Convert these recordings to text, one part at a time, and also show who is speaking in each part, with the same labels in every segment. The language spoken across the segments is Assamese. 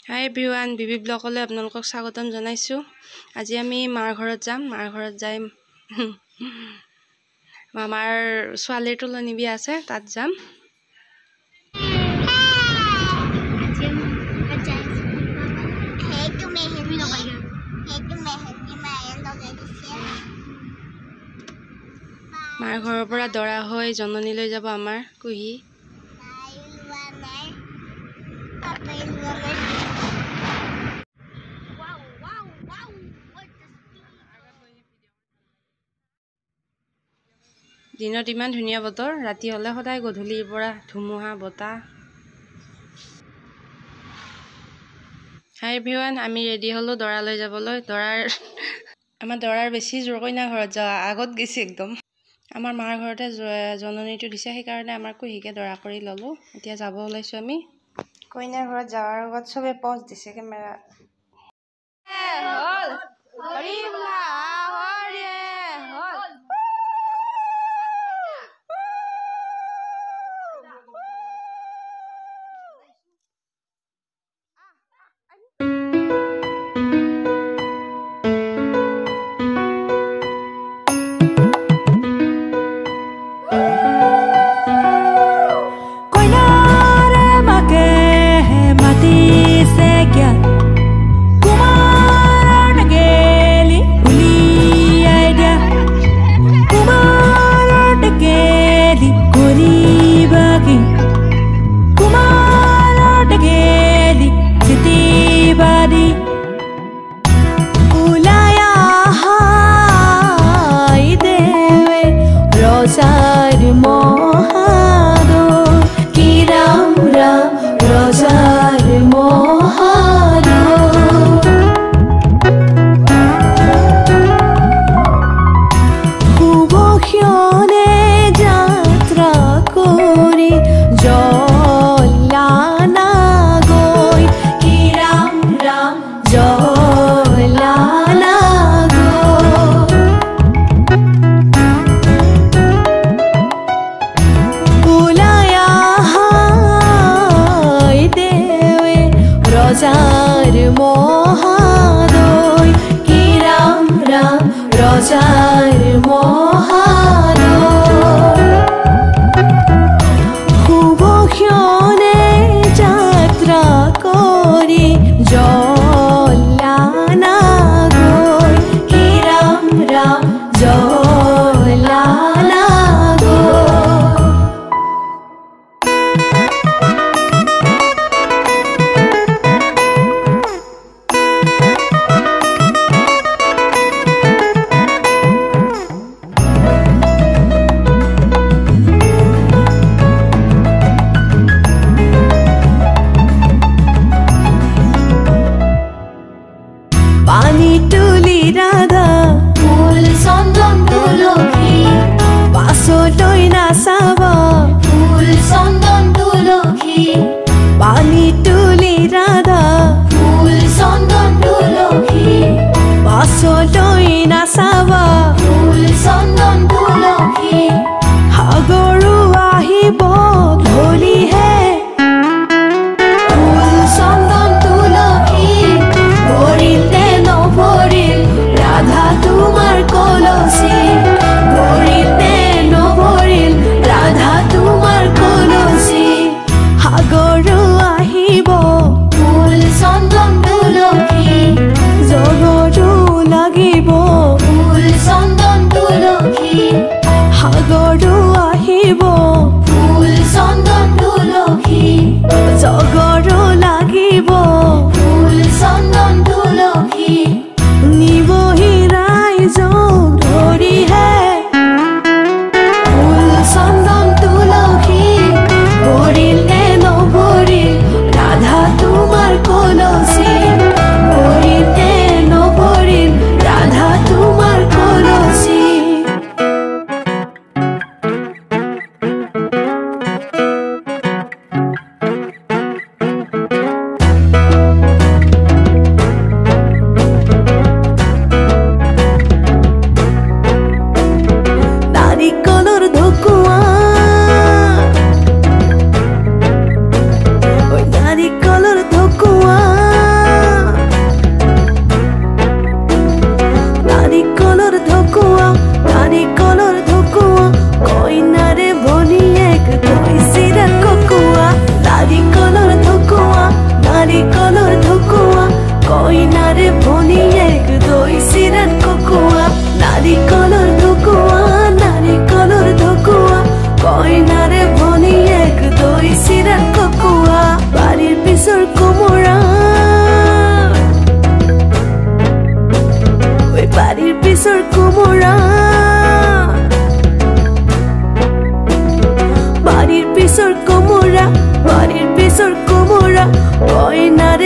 Speaker 1: হাই এভৰিৱান, বিবি ব্লগলৈ আপোনালোকক স্বাগতম জনাইছোঁ। আজি আমি মাৰ ঘৰত যাম। মাৰ ঘৰত যাই মামাৰ ছোৱালীৰ তোলনি বিয়া আছে, তাত যাম। মাৰ ঘৰৰ পৰা দৰা হৈ জননীলৈ যাব আমাৰ কুহি। দিনত ইমান ধুনীয়া বতৰ, ৰাতি হ'লে সদায় গধূলিৰ পৰা ধুমুহা বতাহ। হাই এভৰিৱান, আমি ৰেডি হ'লোঁ দৰালৈ যাবলৈ। আমাৰ দৰাৰ বেছি জোৰ কইনা ঘৰত যোৱা আগত গৈছে একদম। আমাৰ মাৰ ঘৰতে জননীটো দিছে, সেইকাৰণে আমাৰ কুহিকে দৰা কৰি ল'লোঁ। এতিয়া যাব ওলাইছোঁ আমি। কইনাৰ ঘৰত যোৱাৰ আগত চবে পজ দিছে কেমেৰা।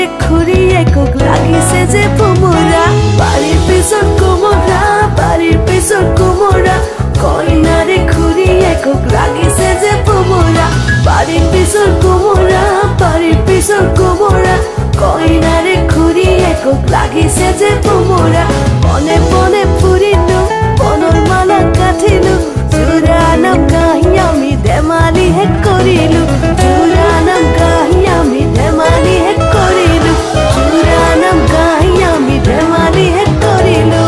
Speaker 2: रे खुरिए कोक লাগিছে যে পোমরা বাড়ির পিছন কোমরা বাড়ির পিছন কোমরা কইনা রে খুরিয়ে কোক লাগিছে যে পোমরা বাড়ির পিছন কোমরা বাড়ির পিছন কোমরা কইনা রে খুরিয়ে কোক লাগিছে যে পোমরা বনে বনে ফুরিলো বনর মালা কাঠিলো জুরানাম গাহি আমি দেমালি হে করিলু জুরানাম গাহি আমি দেমালি হে করিলু জুরানাম গাহি আমি দেমালি হে করিলু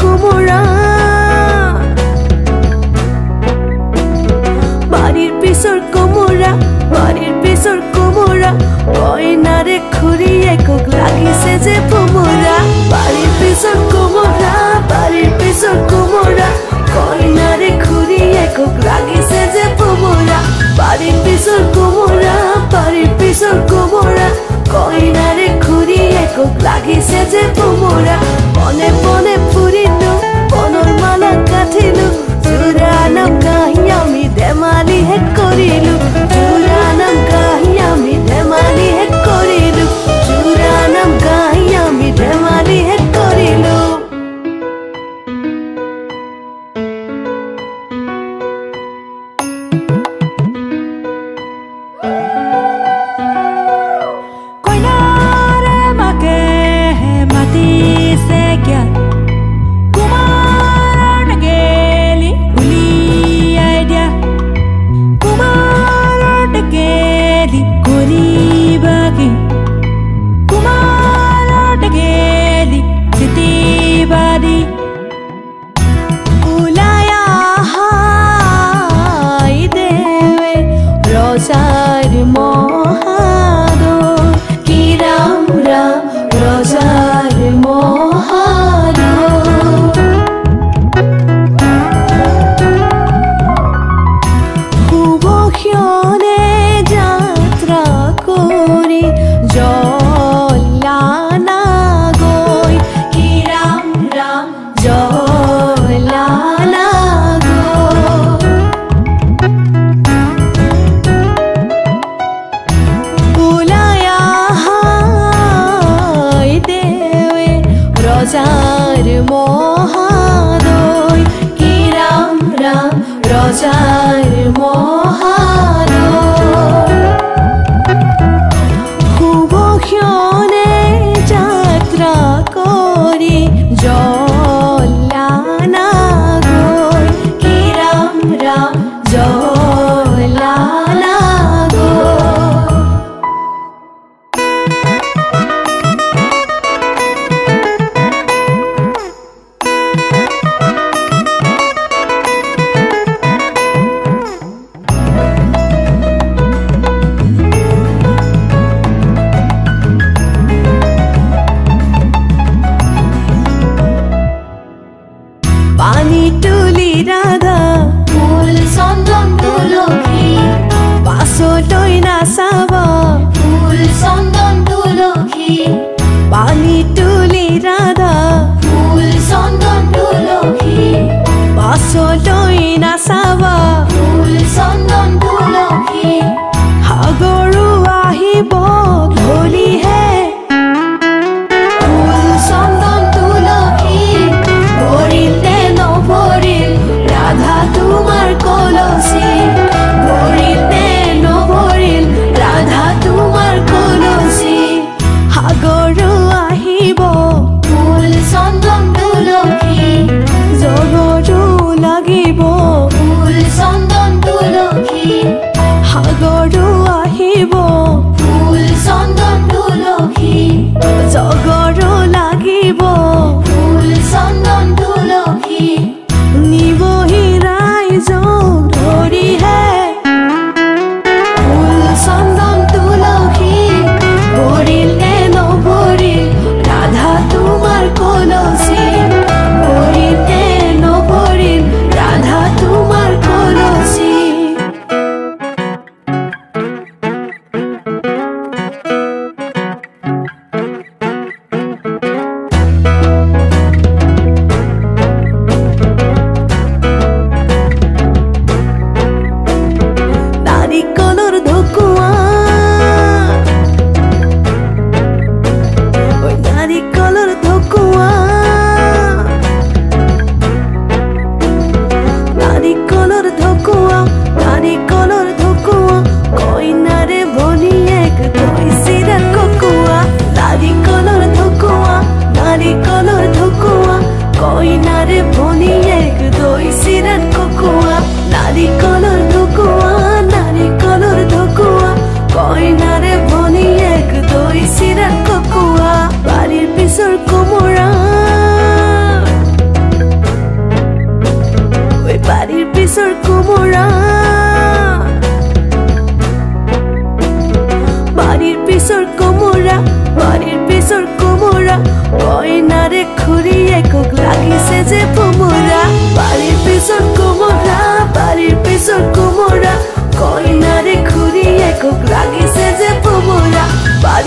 Speaker 2: কোমোৰা বাড়িৰ পিছৰ কোমোৰা কইনাৰে খুৰীয়েকক লাগিছে যে ভোমোৰা বাড়িৰ পিছৰ কোমোৰা কইনাৰে খুৰীয়েকক লাগিছে যে ভোমোৰা বাড়িৰ পিছৰ কোমোৰা কইনাৰে খুৰীয়েকক লাগিছে যে ভোমোৰা পনে পনে ফুৰিলো পনৰ মালা কাঠিলো জোৰানাম গাহি আমি ধেমালি হে কৰিলো জোৰানাম গাহি আমি ধেমালি হে কৰিলো জোৰানাম গাহি আমি ধেমালি হে কৰিলো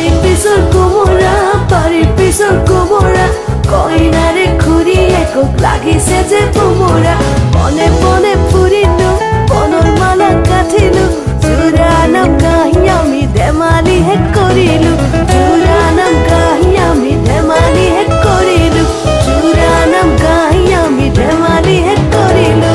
Speaker 2: বাড়ির পিছর কোমরা বাড়ির পিছর কোমরা কইনারে খুরি একক লাগিছে যে ভোমরা মনে মনে ফুরিলো বনর মালা কাঠিলো জোড়া নাম গাই আমি ধেমালি হেট করিলো জোড়া নাম গাই আমি ধেমালি হেট করিলো জোড়া নাম গাই আমি ধেমালি হেট করিলো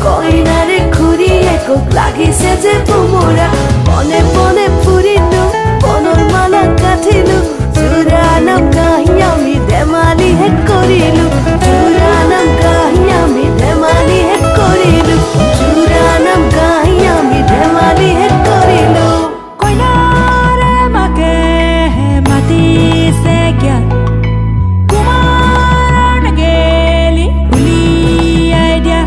Speaker 2: কইনারে ঘুরি একক লাগিছে যে ভোমোরা মনে মনে ফুরিলো বনৰ মালা কাঠিলো জোৰা নাম গাই আমি ধেমালি হেক কৰিলো জোৰা নাম গাই আমি ধেমালি হেক কৰিলো জোৰা নাম গাই আমি ধেমালি হেক কৰিলো
Speaker 3: কইনাৰে মাকে মাতিছে কিয়া কুমাৰ গেলি উলিয়াই দিয়া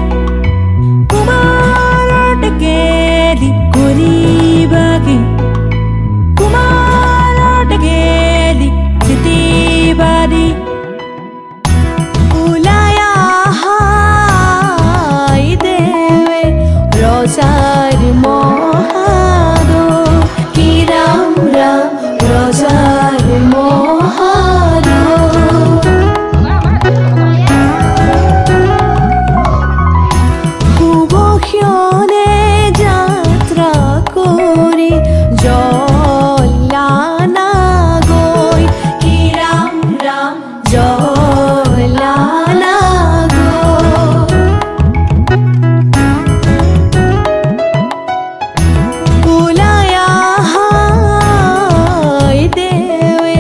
Speaker 3: কুমাৰ গেলি কৰিবা কি কুমাৰ গেলি চিতিবাদি
Speaker 2: ওলাই আহাই দেৱে ৰজাৰ মহাদো কি ৰাম ৰাম ৰজাৰ মহাদো শুভক্ষণে যাত্ৰা কৰি জলানা গৈ কি ৰাম ৰাম জলানা ওলাই আহাই দেৱে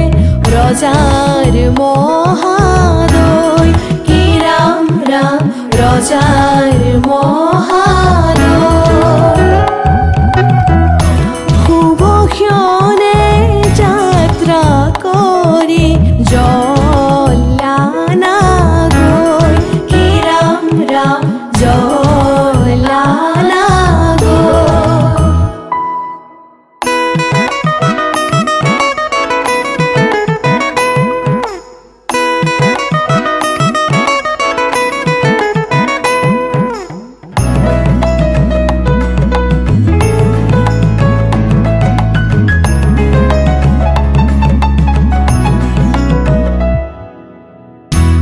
Speaker 2: ৰজাৰ মহাদৈ কি ৰাম ৰাম ৰজাৰ মহাদৈ শুভক্ষণে যাত্ৰা কৰি জলানা গৈ কি ৰাম ৰাম জলানা গৈ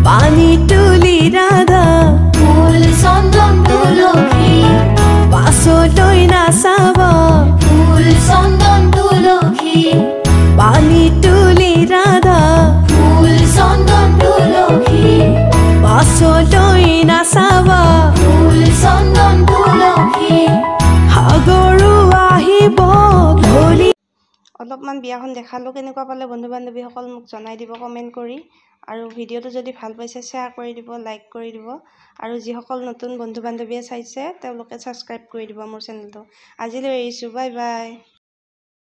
Speaker 2: পানী তুলি ৰাধা ফুল চন্দন তুলসী পাছলৈ নাচাব ফুল চন্দন তুলসী পানী তুলি ৰাধা ফুল চন্দন তুলসী পাছলৈ নাচাব ফুল চন্দন তুলসী সাগৰো আহিব ধলি
Speaker 1: অলপমান বিয়াখন দেখালোঁ কেনেকুৱা পালে বন্ধু বান্ধৱীসকল মোক জনাই দিব কমেণ্ট কৰি আৰু ভিডিঅ'টো যদি ভাল পাইছে শ্বেয়াৰ কৰি দিব লাইক কৰি দিব আৰু যিসকল নতুন বন্ধু বান্ধৱীয়ে চাইছে তেওঁলোকে ছাবস্ক্ৰাইব কৰি দিব মোৰ চেনেলটো আজিলৈ এৰিছোঁ বাই বাই